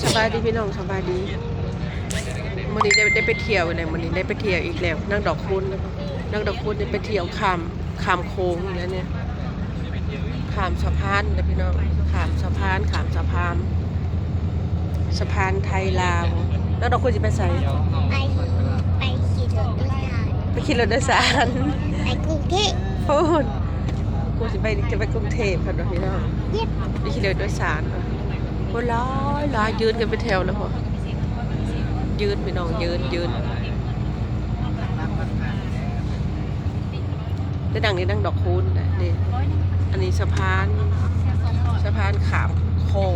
สบายดีพี่น้องสบายดีวันนี้ได้ไปเที่ยวเลยวันนี้ได้ไปเที่ยวอีกแล้วนั่งดอกคูณนั่งดอกคูณได้ไปเที่ยวข้ามโค้งแล้วเนี่ยข้ามสะพานนะพี่น้องข้ามสะพานไทยลาวนั่งดอกคูณจะไปใส่ไปขี่รถโดยสาร ไปขี่รถโดยสาร ไปกรุงเทพ พูดกูจะไปกรุงเทพค่ะพี่น้อง เย็บ ไปขี่รถโดยสารคนร้อยยืนกันไปแถวแล้วพอยืนพี่น้องยืนได้ดังนี้ดังดอกคูณนะนี่อันนี้สะพานขามคลอง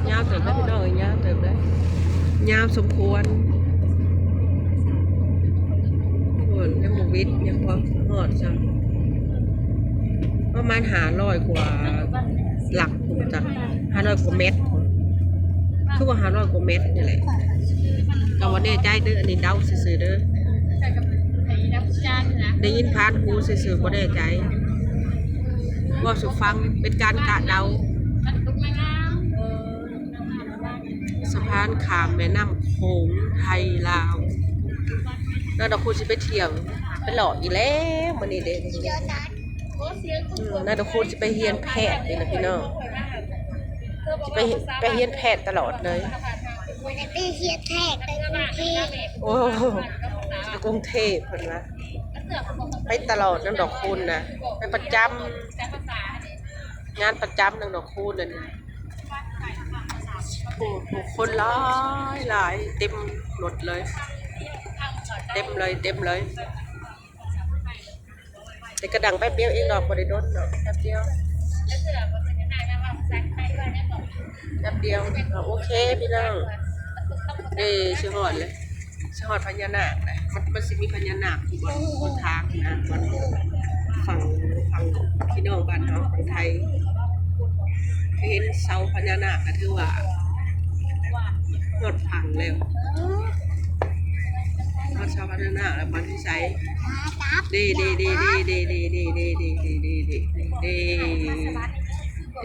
ยาวเติบได้พี่น้องยาวเติบได้ยาวสมควรโอ้ยยังหมูวิทย์ยังพอหอดจังประมาณ500 กว่าหลักผมจัง500 กว่าเมตรคือว่า500 กว่าเมตรนี่แหละก็ว่าแน่ใจเด้ออันนี้เดาซื่อๆเด้อได้ยินผ่านหูซื่อๆบ่แน่ใจว่าสุฟังเป็นการกะเดาสะพานข้ามแม่น้ำโขงไทยลาวแล้วเราควรจะไปเที่ยวไปหล่ออีแล้วมื้อนี้เด้น่าจะควรจะไปเรียนแพทย์นี่นะพี่น้องจะไปเรียนแพทย์ตลอดเลย ไปเฮียแทกไปกรุงเทพ โอ้ไปกรุงเทพเพิ่นว่าไปตลอดนั่งดอกคูณนะไปประจำงานประจำนั่งดอกคูณนั่นโอ้โหคนหลายเต็มรถเลยเต็มเลยแต่กระดังแป๊บเดียวเองดอกบ่ได้โดนดอกแป๊บเดียวโอเคพี่น้องสิฮอดเลยสิฮอดพญานาคนะมันสิมีพญานาคอยู่บนทางนะฝั่งพี่น้องบ้านเฮาของไทยเห็นเสาพญานาคก็ถือว่าฮอดพังแล้วฮอดเสาพญานาคแล้วมันสิใช้ดีนี่แ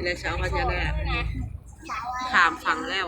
หละเสาพญานาคข้ามฝั่งแล้ว